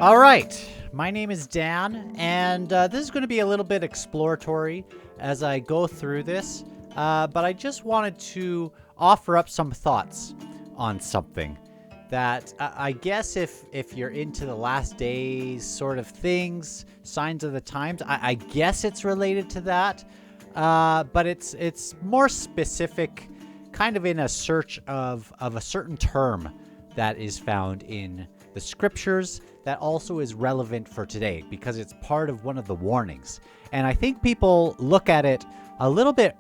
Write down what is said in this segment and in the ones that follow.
All right, my name is Dan, and this is going to be a little bit exploratory as I go through this, but I just wanted to offer up some thoughts on something that I guess if you're into the last days sort of things, signs of the times, I guess it's related to that, but it's more specific, kind of in a search of a certain term that is found in the scriptures that also is relevant for today because it's part of one of the warnings. And I think people look at it a little bit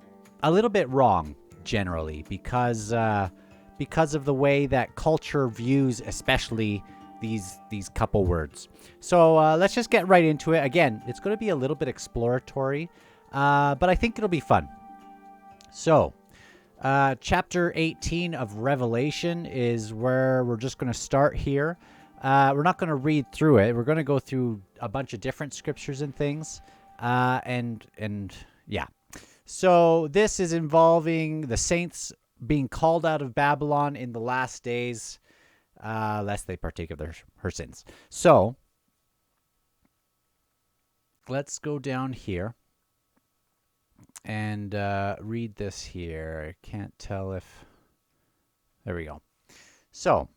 wrong generally because of the way that culture views especially these couple words. So let's just get right into it. Again, it's going to be a little bit exploratory, but I think it'll be fun. So chapter 18 of Revelation is where we're just going to start here. We're not going to read through it. We're going to go through a bunch of different scriptures and things. And yeah. So this is involving the saints being called out of Babylon in the last days, lest they partake of her sins. So let's go down here and read this here. I can't tell if... There we go. So...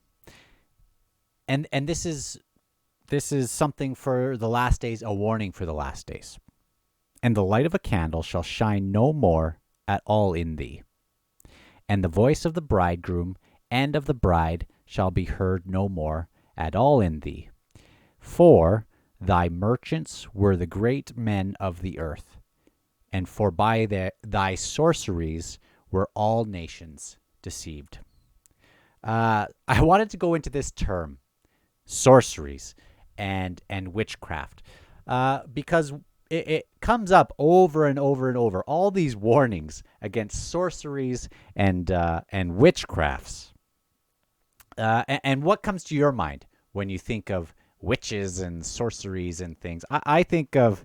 And this is something for the last days, a warning for the last days. And the light of a candle shall shine no more at all in thee. And the voice of the bridegroom and of the bride shall be heard no more at all in thee. For thy merchants were the great men of the earth, and for by thy sorceries were all nations deceived. I wanted to go into this term, sorceries and witchcraft, because it comes up over and over and over, all these warnings against sorceries and witchcrafts. And what comes to your mind when you think of witches and sorceries and things? I think of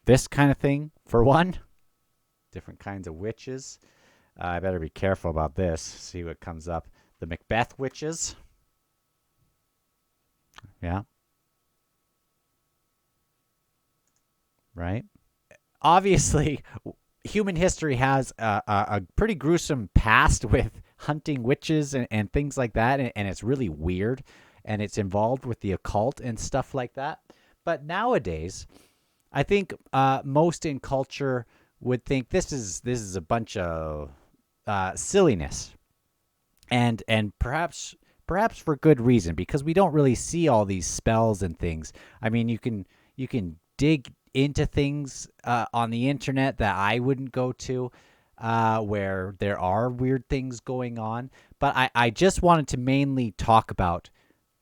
this kind of thing, for one. Different kinds of witches. I better be careful about this. See what comes up. The Macbeth witches. Yeah. Right? Obviously, human history has a pretty gruesome past with hunting witches and things like that, and it's really weird, and it's involved with the occult and stuff like that. But nowadays, I think most in culture would think this is a bunch of silliness, and perhaps for good reason, because we don't really see all these spells and things. I mean, you can dig into things on the internet that I wouldn't go to, where there are weird things going on. But I just wanted to mainly talk about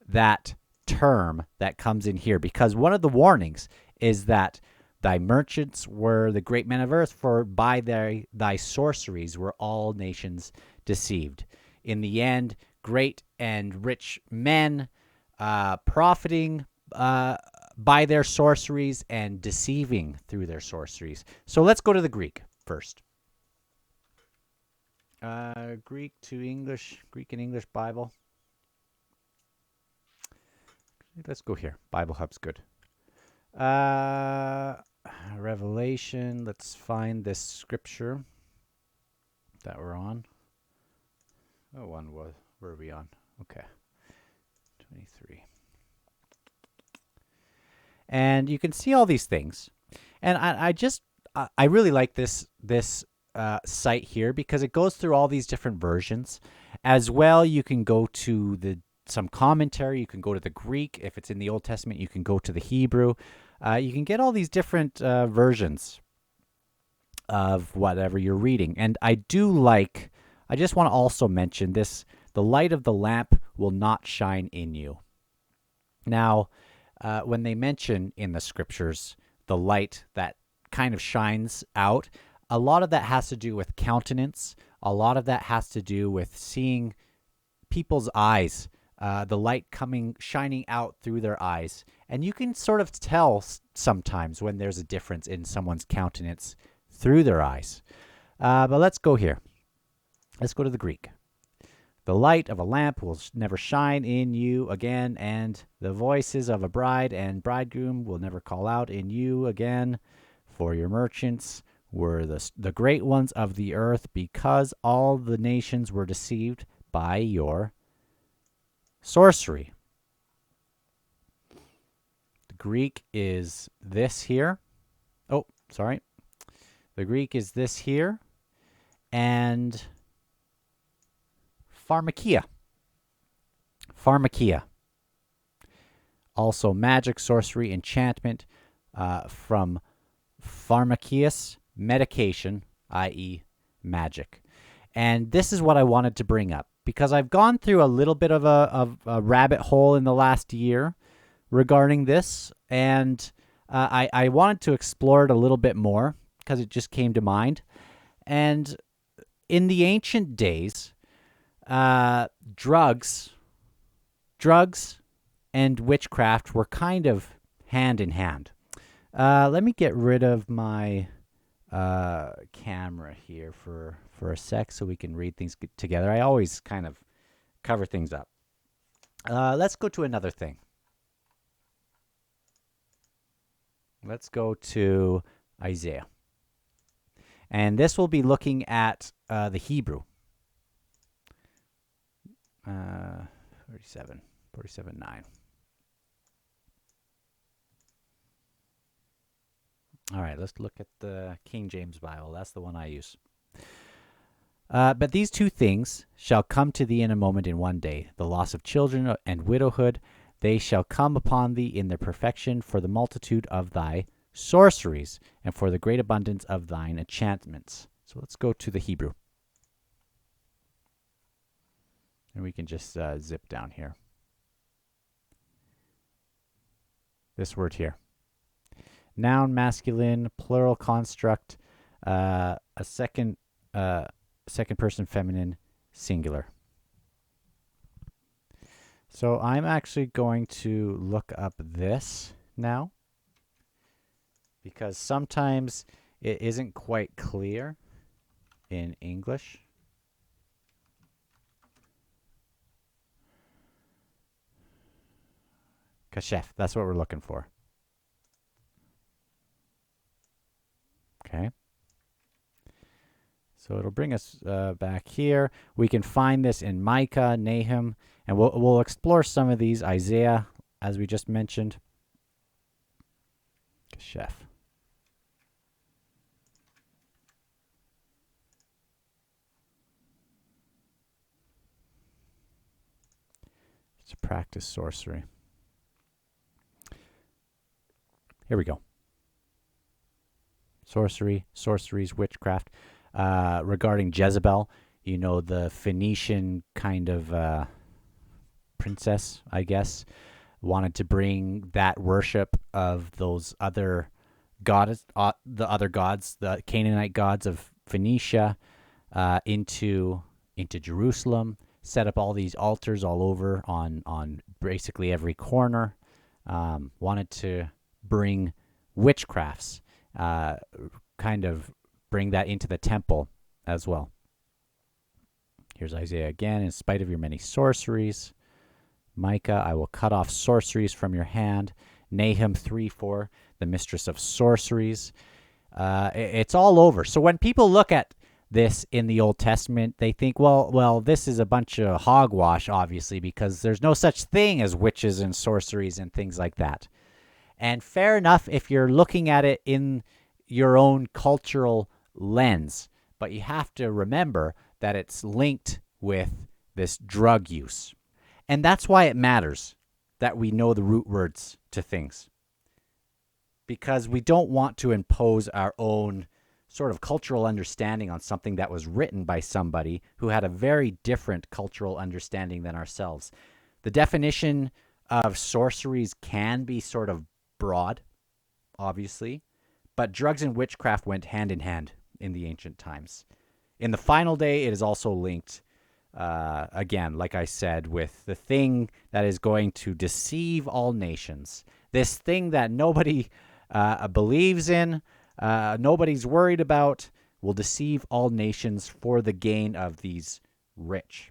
that term that comes in here, because one of the warnings is that thy merchants were the great men of earth, for by thy sorceries were all nations deceived. In the end, great and rich men profiting by their sorceries and deceiving through their sorceries. So let's go to the Greek first. Greek and English Bible. Let's go here. Bible Hub's good. Revelation. Let's find this scripture that we're on. Oh, where are we on? Okay. 23. And you can see all these things. And I really like this site here because it goes through all these different versions. As well, you can go to some commentary. You can go to the Greek. If it's in the Old Testament, you can go to the Hebrew. You can get all these different versions of whatever you're reading. And I just want to also mention this: the light of the lamp will not shine in you. Now, when they mention in the scriptures the light that kind of shines out, a lot of that has to do with countenance. A lot of that has to do with seeing people's eyes, the light shining out through their eyes. And you can sort of tell sometimes when there's a difference in someone's countenance through their eyes. But let's go here. Let's go to the Greek. The light of a lamp will never shine in you again, and the voices of a bride and bridegroom will never call out in you again. For your merchants were the great ones of the earth, because all the nations were deceived by your sorcery. The Greek is this here. Oh, sorry. The Greek is this here. And pharmakia. Pharmakia. Also magic, sorcery, enchantment, from pharmakias, medication, i.e. magic. And this is what I wanted to bring up, because I've gone through a little bit of a rabbit hole in the last year regarding this, and I wanted to explore it a little bit more because it just came to mind. And in the ancient days, drugs and witchcraft were kind of hand in hand. Let me get rid of my camera here for a sec so we can read things together. I always kind of cover things up. Let's go to another thing. Let's go to Isaiah. And this will be looking at the Hebrew. 47:9. All right, let's look at the King James Bible. That's the one I use. But these two things shall come to thee in a moment, in one day: the loss of children and widowhood. They shall come upon thee in their perfection, for the multitude of thy sorceries, and for the great abundance of thine enchantments. So let's go to the Hebrew. And we can just zip down here. This word here. Noun, masculine, plural construct, a second person feminine, singular. So I'm actually going to look up this now, because sometimes it isn't quite clear in English. Kashef, that's what we're looking for. Okay. So it'll bring us back here. We can find this in Micah, Nahum, and we'll explore some of these. Isaiah, as we just mentioned. Kashef. To practice sorcery. Here we go. Sorcery, sorceries, witchcraft. Regarding Jezebel, you know, the Phoenician kind of princess, I guess, wanted to bring that worship of those other gods, the Canaanite gods of Phoenicia, into Jerusalem. Set up all these altars all over on basically every corner. Wanted to bring witchcrafts, kind of bring that into the temple as well. Here's Isaiah again. In spite of your many sorceries. Micah, I will cut off sorceries from your hand. Nahum 3:4, the mistress of sorceries. It's all over. So when people look at this in the Old Testament, they think, well, this is a bunch of hogwash, obviously, because there's no such thing as witches and sorceries and things like that. And fair enough if you're looking at it in your own cultural lens, but you have to remember that it's linked with this drug use. And that's why it matters that we know the root words to things, because we don't want to impose our own sort of cultural understanding on something that was written by somebody who had a very different cultural understanding than ourselves. The definition of sorceries can be sort of broad, obviously, but drugs and witchcraft went hand in hand in the ancient times. In the final day, it is also linked, again, like I said, with the thing that is going to deceive all nations. This thing that nobody believes in, nobody's worried about, will deceive all nations for the gain of these rich.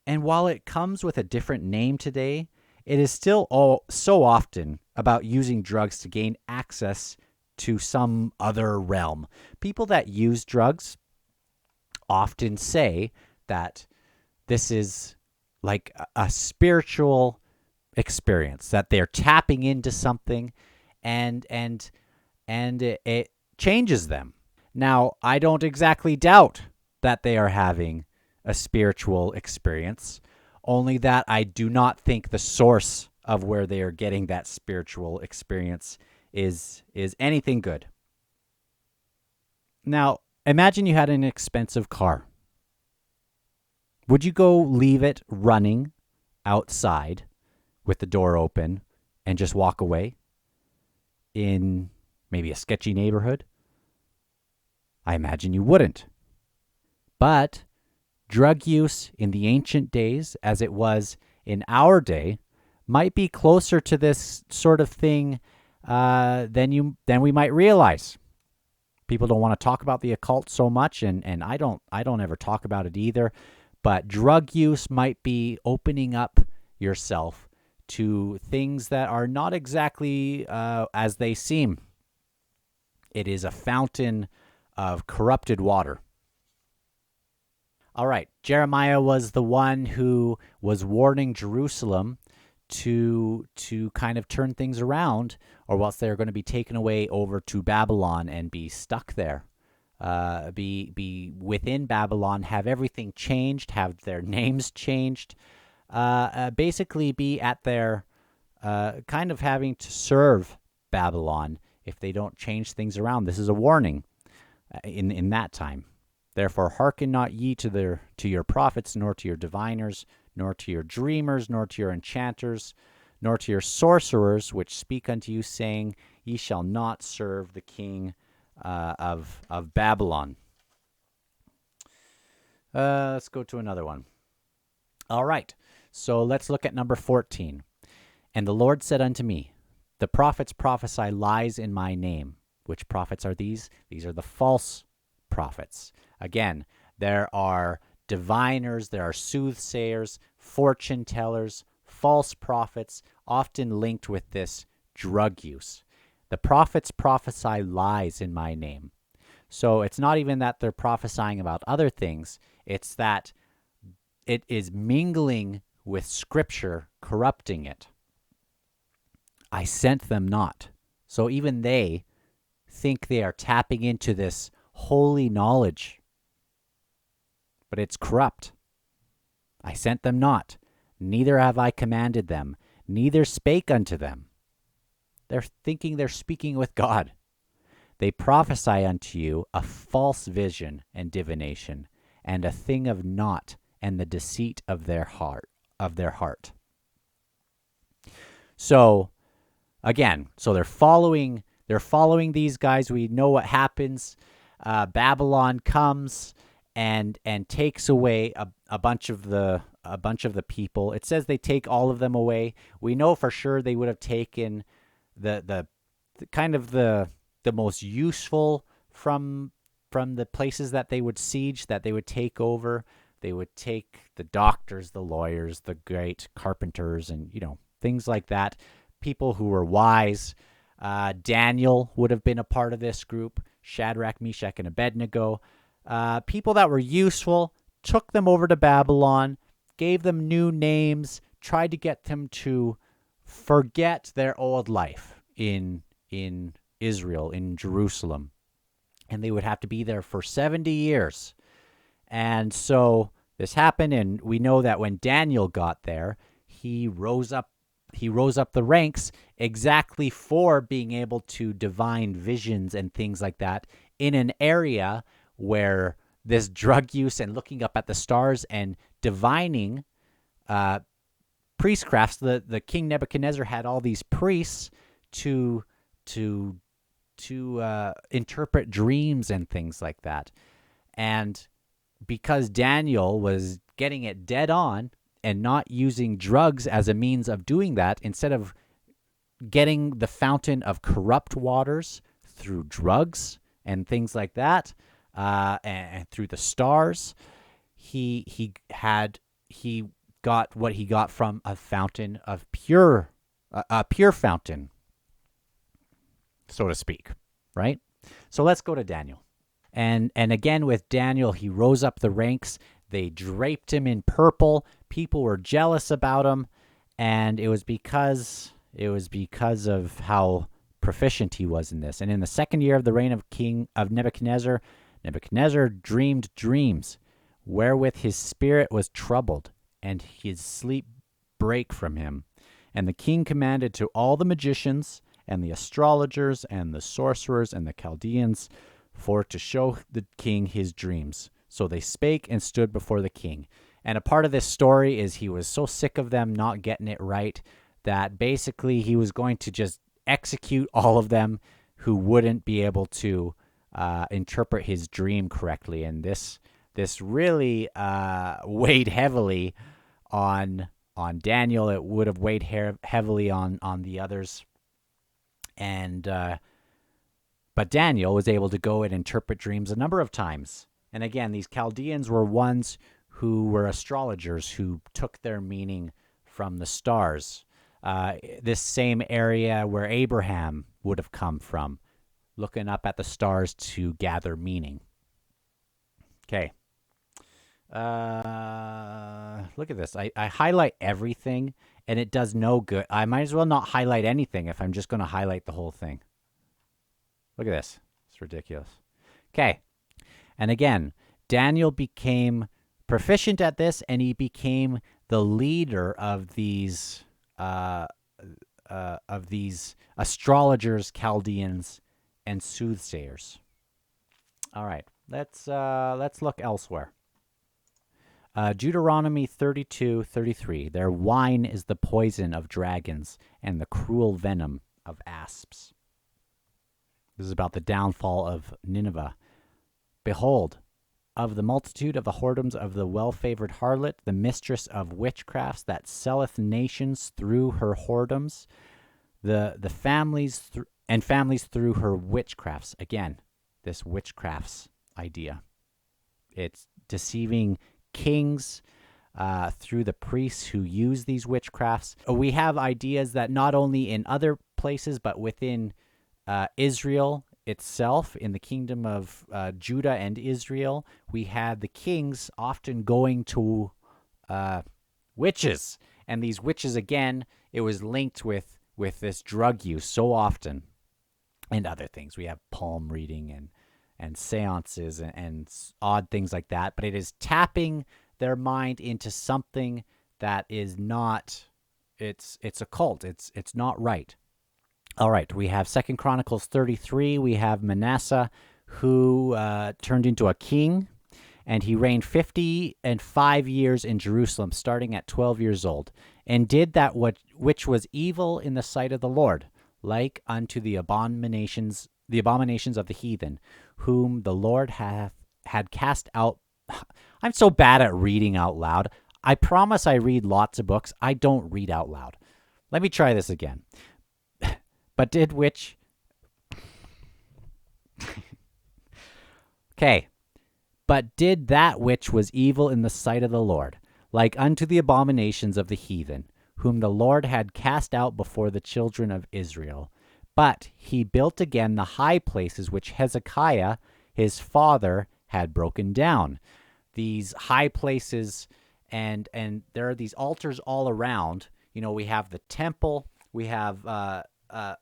And while it comes with a different name today, it is still so often about using drugs to gain access to some other realm. People that use drugs often say that this is like a spiritual experience, that they're tapping into something and it changes them. Now, I don't exactly doubt that they are having a spiritual experience, only that I do not think the source of where they are getting that spiritual experience is anything good. Now, imagine you had an expensive car. Would you go leave it running outside with the door open and just walk away in maybe a sketchy neighborhood? I imagine you wouldn't. But drug use in the ancient days, as it was in our day, might be closer to this sort of thing than we might realize. People don't want to talk about the occult so much, and I don't ever talk about it either. But drug use might be opening up yourself to things that are not exactly as they seem. It is a fountain of corrupted water. All right, Jeremiah was the one who was warning Jerusalem to kind of turn things around, or else they're going to be taken away over to Babylon and be stuck there. Be within Babylon, have everything changed, have their names changed, basically be at their kind of having to serve Babylon if they don't change things around. This is a warning in that time. Therefore, hearken not ye to your prophets, nor to your diviners, nor to your dreamers, nor to your enchanters, nor to your sorcerers, which speak unto you, saying, Ye shall not serve the king of Babylon. Let's go to another one. All right, so let's look at number 14. And the Lord said unto me, The prophets prophesy lies in my name. Which prophets are these? These are the false prophets. Again, there are diviners, there are soothsayers, fortune tellers, false prophets, often linked with this drug use. The prophets prophesy lies in my name. So it's not even that they're prophesying about other things, it's that it is mingling with Scripture, corrupting it. I sent them not. So even they think they are tapping into this holy knowledge, but it's corrupt. I sent them not, neither have I commanded them, neither spake unto them. They're thinking they're speaking with God. They prophesy unto you a false vision and divination, and a thing of naught, and the deceit of their heart. So again, they're following these guys. We know what happens. Babylon comes and takes away a bunch of the people. It says they take all of them away. We know for sure they would have taken the kind of the most useful from the places that they would siege, that they would take over. They would take the doctors, the lawyers, the great carpenters, and things like that. People who were wise. Daniel would have been a part of this group. Shadrach, Meshach, and Abednego. People that were useful, took them over to Babylon, gave them new names, tried to get them to forget their old life in Israel, in Jerusalem. And they would have to be there for 70 years. And so this happened, and we know that when Daniel got there, he rose up the ranks exactly for being able to divine visions and things like that in an area where this drug use and looking up at the stars and divining priestcrafts. The king Nebuchadnezzar had all these priests to interpret dreams and things like that. And because Daniel was getting it dead on and not using drugs as a means of doing that, instead of getting the fountain of corrupt waters through drugs and things like that, and through the stars. He got what he got from a fountain of pure, a pure fountain, so to speak, right? So let's go to Daniel. And again with Daniel, he rose up the ranks. They draped him in purple. People were jealous about him, and it was because of how proficient he was in this. And in the second year of the reign of King of Nebuchadnezzar, Nebuchadnezzar dreamed dreams, wherewith his spirit was troubled, and his sleep brake from him. And the king commanded to all the magicians, and the astrologers, and the sorcerers, and the Chaldeans, for to show the king his dreams. So they spake and stood before the king. And a part of this story is he was so sick of them not getting it right that basically he was going to just execute all of them who wouldn't be able to interpret his dream correctly. And this really weighed heavily on Daniel. It would have weighed heavily on the others. And but Daniel was able to go and interpret dreams a number of times. And again, these Chaldeans were ones who were astrologers who took their meaning from the stars. This same area where Abraham would have come from, looking up at the stars to gather meaning. Okay. Look at this. I highlight everything, and it does no good. I might as well not highlight anything if I'm just going to highlight the whole thing. Look at this. It's ridiculous. Okay. And again, Daniel became proficient at this, and he became the leader of these astrologers, Chaldeans, and soothsayers. All right, let's look elsewhere. Deuteronomy 32:33. Their wine is the poison of dragons and the cruel venom of asps. This is about the downfall of Nineveh. Behold, of the multitude of the whoredoms of the well-favored harlot, the mistress of witchcrafts that selleth nations through her whoredoms, the families families through her witchcrafts. Again, this witchcrafts idea. It's deceiving kings through the priests who use these witchcrafts. We have ideas that not only in other places, but within Israel itself, in the kingdom of Judah and Israel, we had the kings often going to witches. And these witches, again, it was linked with this drug use so often, and other things. We have palm reading and seances and odd things like that. But it is tapping their mind into something that is not, it's occult. It's not right. All right, we have 2 Chronicles 33. We have Manasseh, who turned into a king, and he reigned 55 years in Jerusalem, starting at 12 years old, and did that which was evil in the sight of the Lord, like unto the abominations of the heathen, whom the Lord had cast out. I'm so bad at reading out loud. I promise I read lots of books. I don't read out loud. Let me try this again. But did which... Okay. But did that which was evil in the sight of the Lord, like unto the abominations of the heathen, whom the Lord had cast out before the children of Israel. But he built again the high places which Hezekiah, his father, had broken down. These high places, and there are these altars all around. You know, we have the temple, we have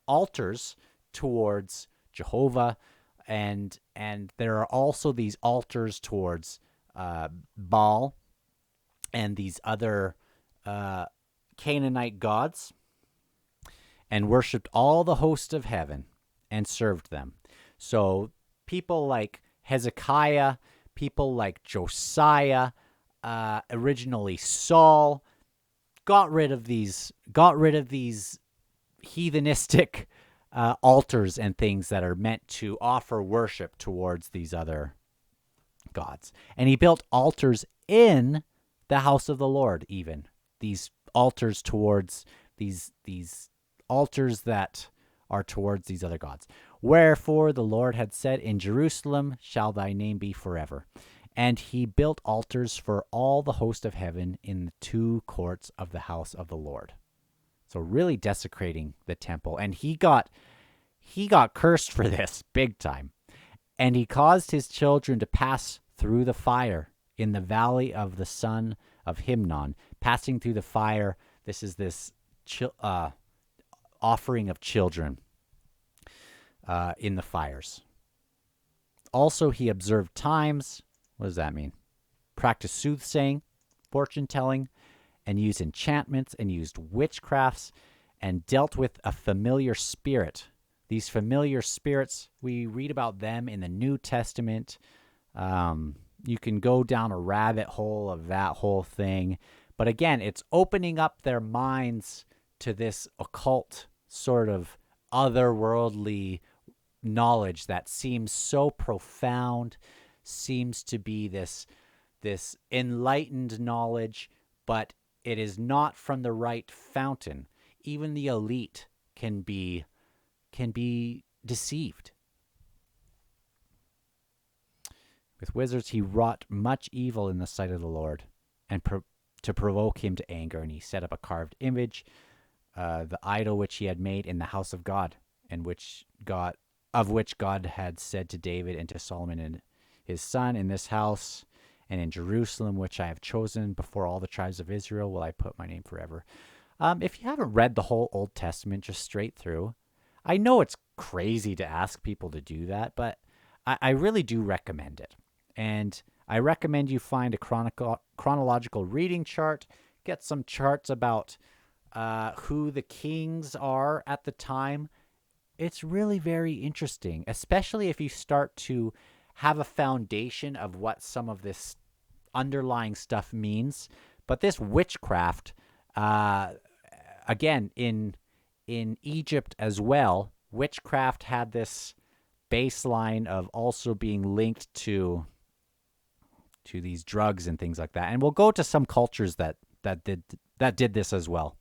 altars towards Jehovah, and there are also these altars towards Baal and these other Canaanite gods, and worshipped all the host of heaven and served them. So people like Hezekiah, people like Josiah, originally Saul, got rid of these heathenistic altars and things that are meant to offer worship towards these other gods. And he built altars in the house of the Lord, even these altars towards these altars that are towards these other gods. Wherefore the Lord had said, in Jerusalem shall thy name be forever. And he built altars for all the host of heaven in the 2 courts of the house of the Lord. So really desecrating the temple. And he got cursed for this big time. And he caused his children to pass through the fire in the valley of the son of Hinnom. Passing through the fire, this is this offering of children in the fires. Also, he observed times. What does that mean? Practiced soothsaying, fortune-telling, and used enchantments, and used witchcrafts, and dealt with a familiar spirit. These familiar spirits, we read about them in the New Testament. You can go down a rabbit hole of that whole thing. But again, it's opening up their minds to this occult sort of otherworldly knowledge that seems so profound, seems to be this enlightened knowledge, but it is not from the right fountain. Even the elite can be deceived. With wizards he wrought much evil in the sight of the Lord, and to provoke him to anger, and he set up a carved image, the idol which he had made in the house of God, and which God had said to David and to Solomon and his son, in this house and in Jerusalem, which I have chosen before all the tribes of Israel, will I put my name forever. If you haven't read the whole Old Testament just straight through, I know it's crazy to ask people to do that, but I really do recommend it. And I recommend you find a chronological reading chart, get some charts about who the kings are at the time. It's really very interesting, especially if you start to have a foundation of what some of this underlying stuff means. But this witchcraft, again, in Egypt as well, witchcraft had this baseline of also being linked to these drugs and things like that. And we'll go to some cultures that did this as well.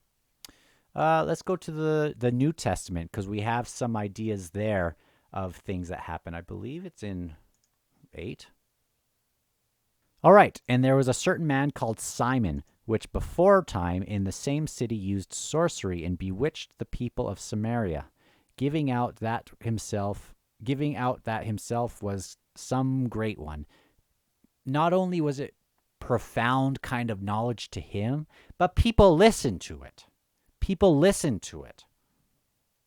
Let's go to the New Testament, because we have some ideas there of things that happen. I believe it's in 8. All right. And there was a certain man called Simon, which before time in the same city used sorcery and bewitched the people of Samaria, giving out that himself was some great one. Not only was it profound kind of knowledge to him, but people listened to it.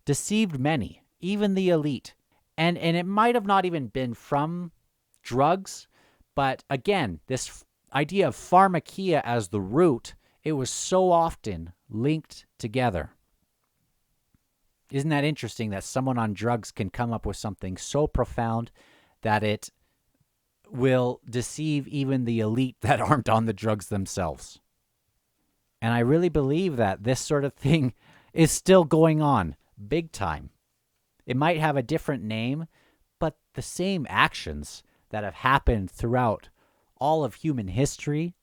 Deceived many, even the elite. And it might have not even been from drugs, but again, this idea of pharmakia as the root, it was so often linked together. Isn't that interesting that someone on drugs can come up with something so profound that it will deceive even the elite that aren't on the drugs themselves? And I really believe that this sort of thing is still going on big time. It might have a different name, but the same actions that have happened throughout all of human history,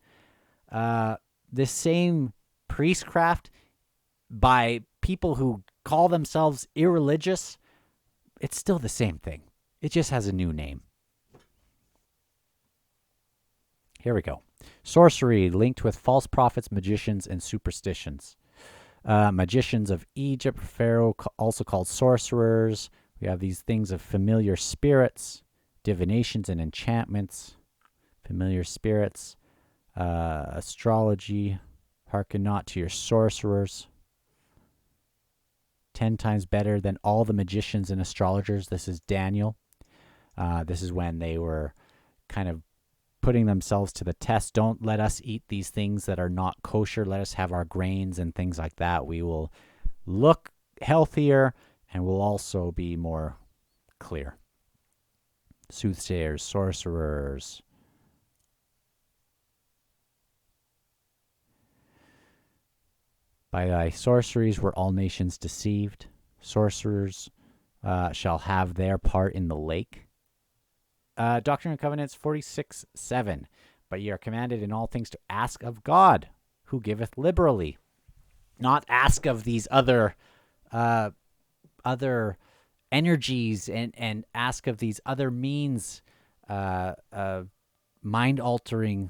the same priestcraft by people who call themselves irreligious, it's still the same thing. It just has a new name. Here we go. Sorcery linked with false prophets, magicians, and superstitions. Magicians of Egypt, Pharaoh, also called sorcerers. We have these things of familiar spirits, divinations and enchantments, familiar spirits, astrology, hearken not to your sorcerers. 10 times better than all the magicians and astrologers. This is Daniel. This is when they were kind of putting themselves to the test. Don't let us eat these things that are not kosher. Let us have our grains and things like that. We will look healthier and will also be more clear. Soothsayers, sorcerers. By thy sorceries were all nations deceived. Sorcerers shall have their part in the lake. Doctrine and Covenants 46:7. But ye are commanded in all things to ask of God, who giveth liberally. Not ask of these other energies and ask of these other means, mind altering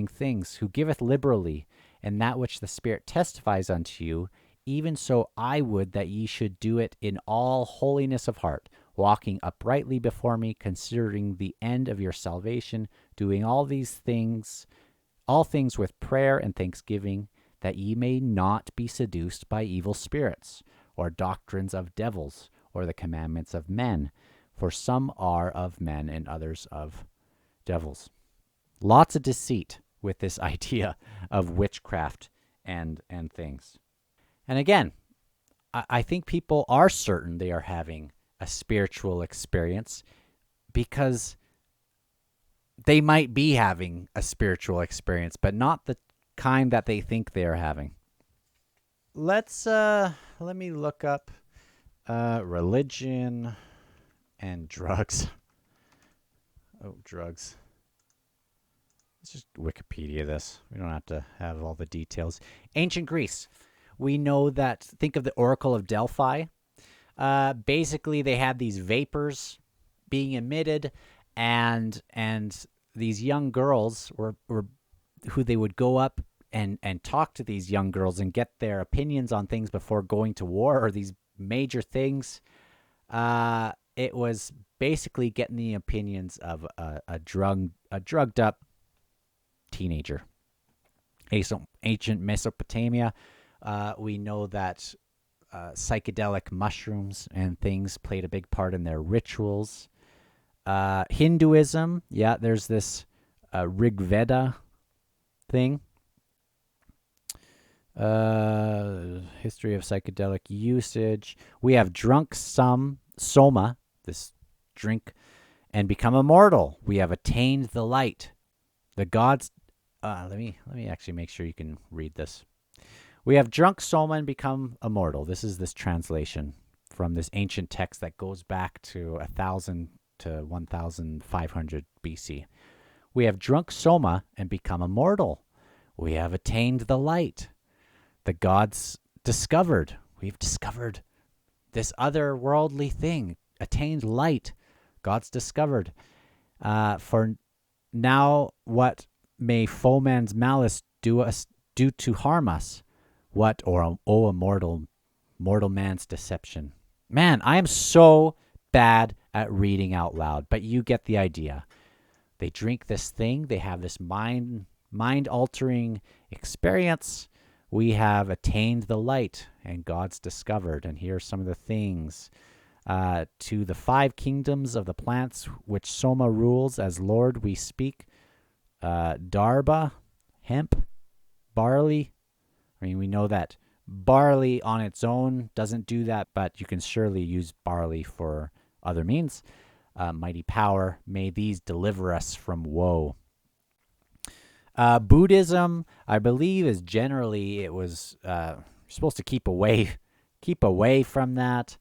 things, who giveth liberally, and that which the Spirit testifies unto you, even so I would that ye should do it in all holiness of heart, walking uprightly before me, considering the end of your salvation, doing all things with prayer and thanksgiving, that ye may not be seduced by evil spirits, or doctrines of devils, or the commandments of men. For some are of men, and others of devils. Lots of deceit with this idea of witchcraft and things. And again, I think people are certain they are having a spiritual experience because they might be having a spiritual experience, but not the kind that they think they are having. Let me look up religion and drugs. Oh, drugs. Let's just Wikipedia this. We don't have to have all the details. Ancient Greece. We know that, think of the Oracle of Delphi. Basically, they had these vapors being emitted, and these young girls were who they would go up and talk to these young girls and get their opinions on things before going to war or these major things. It was basically getting the opinions of a drugged up teenager. Ancient Mesopotamia, we know that psychedelic mushrooms and things played a big part in their rituals. Hinduism, yeah, there's this Rig Veda thing. History of psychedelic usage. We have drunk soma, this drink, and become immortal. We have attained the light. The gods. Let me actually make sure you can read this. We have drunk soma and become immortal. This is this translation from this ancient text that goes back to 1000 to 1500 BC. We have drunk soma and become immortal. We have attained the light. The gods discovered. We've discovered this otherworldly thing. Attained light. Gods discovered. For now, what may foe man's malice do to harm us? What, or mortal man's deception? Man, I am so bad at reading out loud, but you get the idea. They drink this thing. They have this mind-altering experience. We have attained the light, and God's discovered. And here are some of the things. To the 5 kingdoms of the plants which Soma rules as Lord we speak. Darba, hemp, barley. I mean, we know that barley on its own doesn't do that, but you can surely use barley for other means. Mighty power, may these deliver us from woe. Buddhism, I believe, is generally, it was supposed to keep away from that.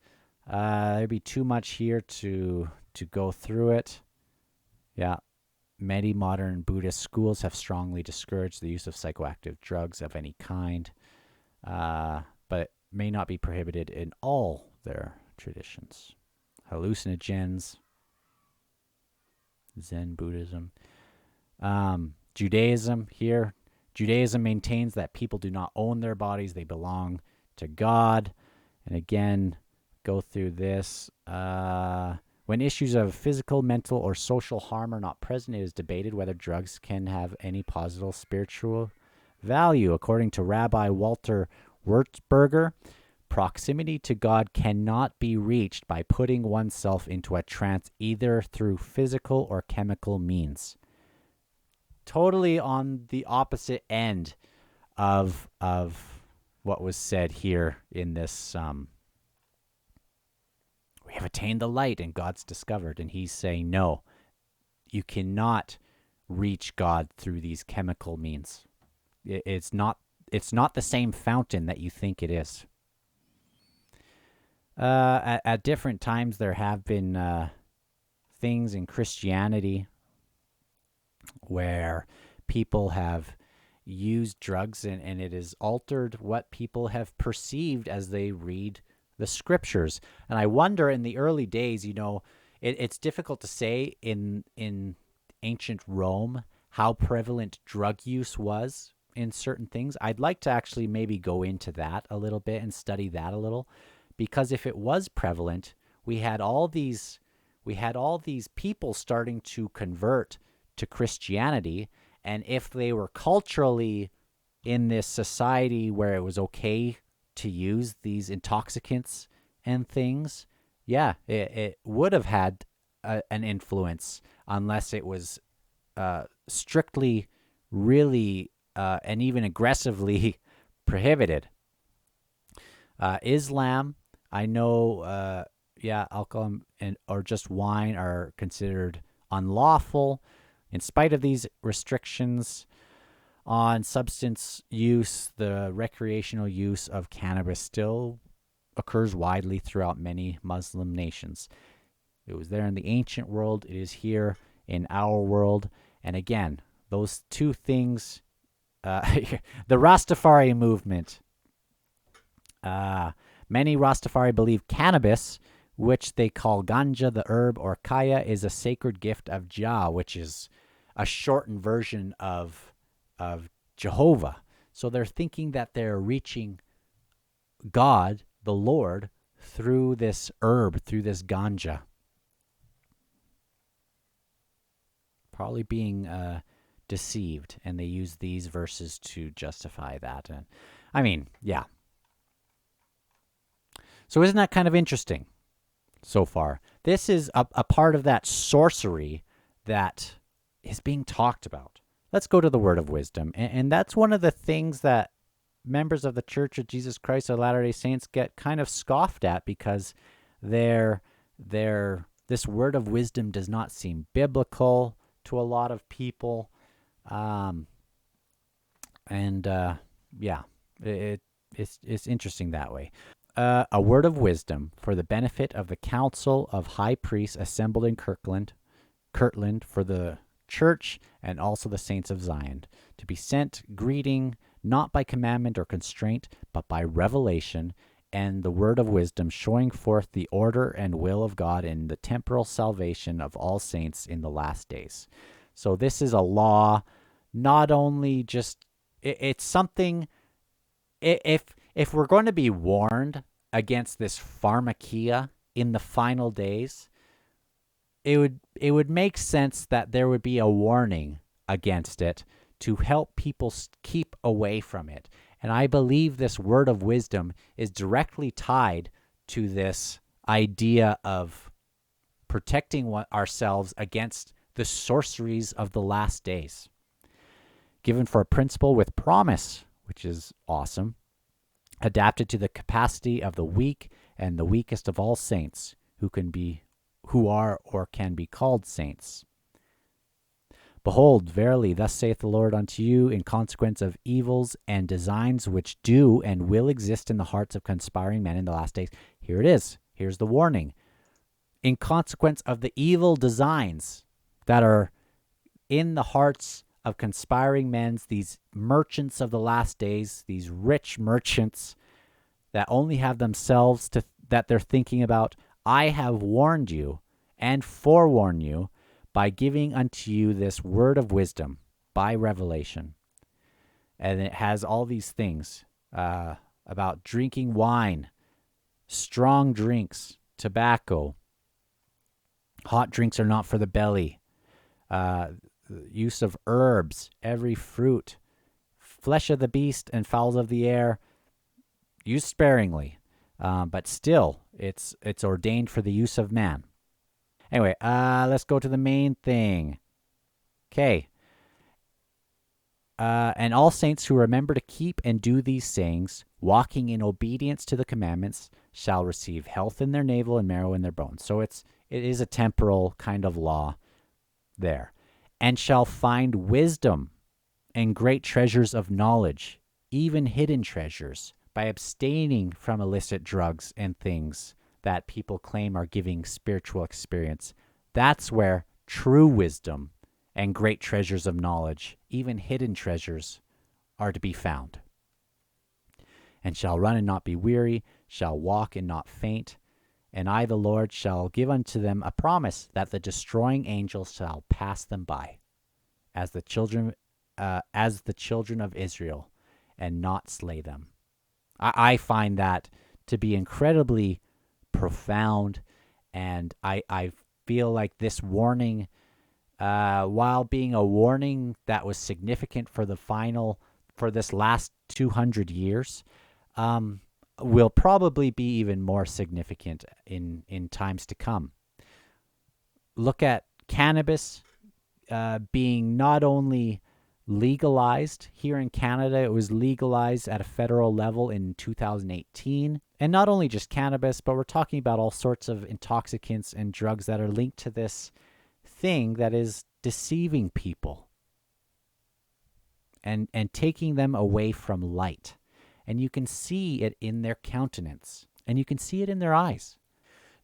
There'd be too much here to go through it. Yeah. Many modern Buddhist schools have strongly discouraged the use of psychoactive drugs of any kind, but it may not be prohibited in all their traditions. Hallucinogens, Zen Buddhism. Judaism here. Judaism maintains that people do not own their bodies. They belong to God. And again, go through this. When issues of physical, mental, or social harm are not present, it is debated whether drugs can have any positive spiritual value. According to Rabbi Walter Wurzburger, proximity to God cannot be reached by putting oneself into a trance either through physical or chemical means. Totally on the opposite end of what was said here in this. We have attained the light and God's discovered. And he's saying, no, you cannot reach God through these chemical means. It's not the same fountain that you think it is. At different times, there have been things in Christianity where people have used drugs and it has altered what people have perceived as they read the scriptures. And I wonder in the early days, it's difficult to say in ancient Rome how prevalent drug use was in certain things. I'd like to actually maybe go into that a little bit and study that a little, because if it was prevalent, we had all these people starting to convert to Christianity, and if they were culturally in this society where it was okay to use these intoxicants and things, yeah, it would have had an influence, unless it was strictly, really, and even aggressively prohibited. Islam, I know, alcohol or just wine are considered unlawful. In spite of these restrictions on substance use, the recreational use of cannabis still occurs widely throughout many Muslim nations. It was there in the ancient world. It is here in our world. And again, those two things, the Rastafari movement. Many Rastafari believe cannabis, which they call ganja, the herb, or kaya, is a sacred gift of Jah, which is a shortened version of Jehovah. So they're thinking that they're reaching God, the Lord, through this herb, through this ganja. Probably being deceived, and they use these verses to justify that. And I mean, yeah. So isn't that kind of interesting so far? This is a part of that sorcery that is being talked about. Let's go to the word of wisdom. And that's one of the things that members of the Church of Jesus Christ of Latter-day Saints get kind of scoffed at, because this word of wisdom does not seem biblical to a lot of people. It's interesting that way. A word of wisdom for the benefit of the council of high priests assembled in Kirtland for the church and also the saints of Zion, to be sent greeting not by commandment or constraint, but by revelation and the word of wisdom, showing forth the order and will of God in the temporal salvation of all saints in the last days. So this is a law, not only just, it's something, if we're going to be warned against this pharmakia in the final days, it would make sense that there would be a warning against it to help people keep away from it. And I believe this word of wisdom is directly tied to this idea of protecting ourselves against the sorceries of the last days. Given for a principle with promise, which is awesome, adapted to the capacity of the weak and the weakest of all saints, who are or can be called saints. Behold, verily, thus saith the Lord unto you, in consequence of evils and designs which do and will exist in the hearts of conspiring men in the last days. Here it is. Here's the warning. In consequence of the evil designs that are in the hearts of conspiring men, these merchants of the last days, these rich merchants that only have themselves that they're thinking about, I have warned you and forewarned you by giving unto you this word of wisdom by revelation. And it has all these things about drinking wine, strong drinks, tobacco. Hot drinks are not for the belly. Use of herbs, every fruit, flesh of the beast and fowls of the air, used sparingly. But still, it's ordained for the use of man. Anyway, let's go to the main thing. Okay. And all saints who remember to keep and do these sayings, walking in obedience to the commandments, shall receive health in their navel and marrow in their bones. So it is a temporal kind of law there. And shall find wisdom and great treasures of knowledge, even hidden treasures, by abstaining from illicit drugs and things that people claim are giving spiritual experience. That's where true wisdom and great treasures of knowledge, even hidden treasures, are to be found. and shall run and not be weary, shall walk and not faint. And I, the Lord, shall give unto them a promise that the destroying angel shall pass them by, as the children of Israel, and not slay them. I find that to be incredibly profound, and I feel like this warning, while being a warning that was significant for this last 200 years, will probably be even more significant in times to come. Look at cannabis being not only legalized here in Canada, it was legalized at a federal level in 2018. And not only just cannabis, but we're talking about all sorts of intoxicants and drugs that are linked to this thing that is deceiving people and taking them away from light. And you can see it in their countenance, and you can see it in their eyes.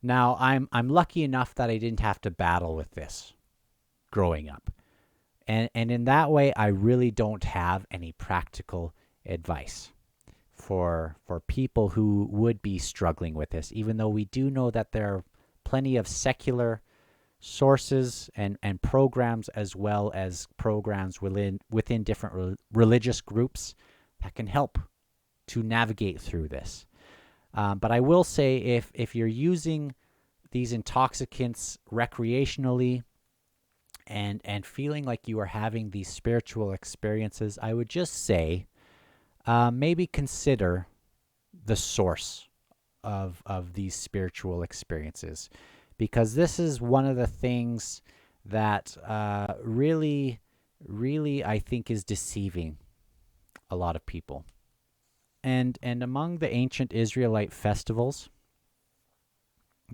Now, I'm lucky enough that I didn't have to battle with this growing up. And in that way, I really don't have any practical advice for people who would be struggling with this, even though we do know that there are plenty of secular sources and programs, as well as programs within different religious groups that can help to navigate through this. But I will say, if you're using these intoxicants recreationally and feeling like you are having these spiritual experiences, I would just say maybe consider the source of these spiritual experiences, because this is one of the things that really, I think, is deceiving a lot of people. And among the ancient Israelite festivals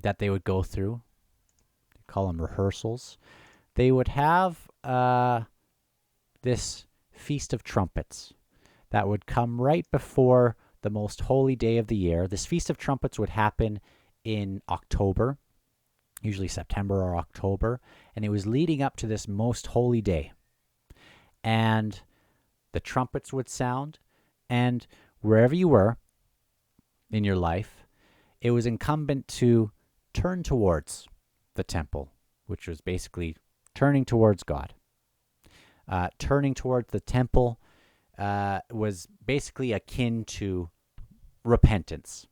that they would go through, they call them rehearsals, they would have this Feast of Trumpets that would come right before the most holy day of the year. This Feast of Trumpets would happen in October, usually September or October, and it was leading up to this most holy day. And the trumpets would sound, and wherever you were in your life, it was incumbent to turn towards the temple, which was basically turning towards God. Turning towards the temple was basically akin to repentance.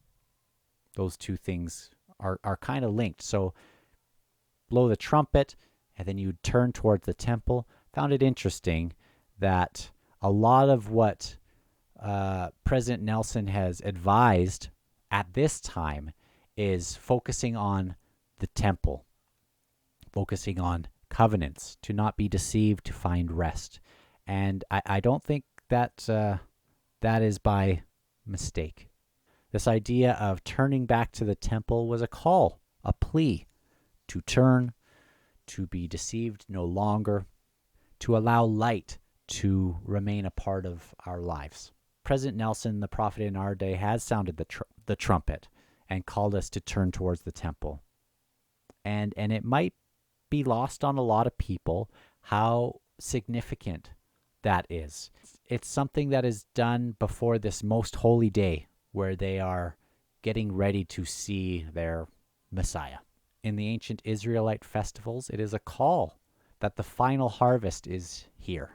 Those two things are kind of linked. So blow the trumpet, and then you turn towards the temple. Found it interesting that a lot of what President Nelson has advised at this time is focusing on the temple, focusing on covenants, to not be deceived, to find rest. And I don't think that that is by mistake. This idea of turning back to the temple was a call, a plea to turn, to be deceived no longer, to allow light to remain a part of our lives. President Nelson, the prophet in our day, has sounded the trumpet and called us to turn towards the temple. And it might be lost on a lot of people how significant that is. It's something that is done before this most holy day, where they are getting ready to see their Messiah. In the ancient Israelite festivals, it is a call that the final harvest is here.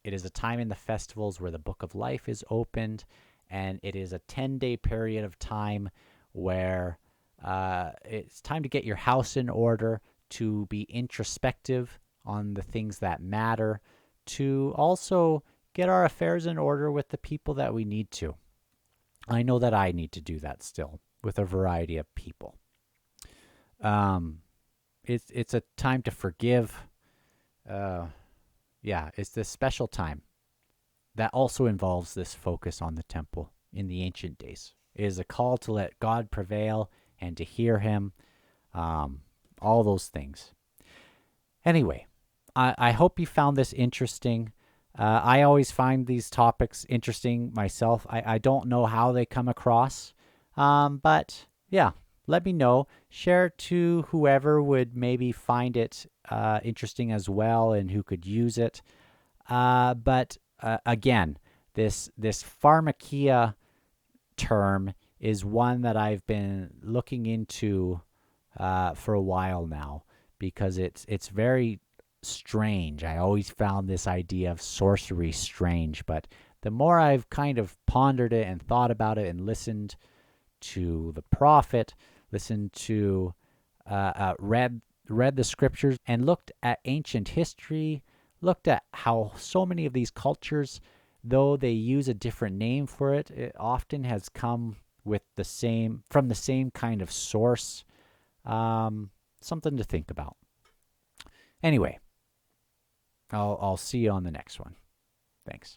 It is a time in the festivals where the book of life is opened, and it is a 10-day period of time where it's time to get your house in order, to be introspective on the things that matter, to also get our affairs in order with the people that we need to. I know that I need to do that still with a variety of people. It's a time to forgive. It's this special time that also involves this focus on the temple in the ancient days. It is a call to let God prevail and to hear him, all those things. Anyway, I hope you found this interesting. I always find these topics interesting myself. I don't know how they come across, but yeah, let me know. Share it to whoever would maybe find it interesting as well and who could use it. But again, this pharmakia term is one that I've been looking into for a while now, because it's very strange. I always found this idea of sorcery strange, but the more I've kind of pondered it and thought about it and listened to the prophet, listened to read the scriptures, and looked at ancient history, looked at how so many of these cultures, though they use a different name for it, it often has come with from the same kind of source. Something to think about. Anyway, I'll see you on the next one. Thanks.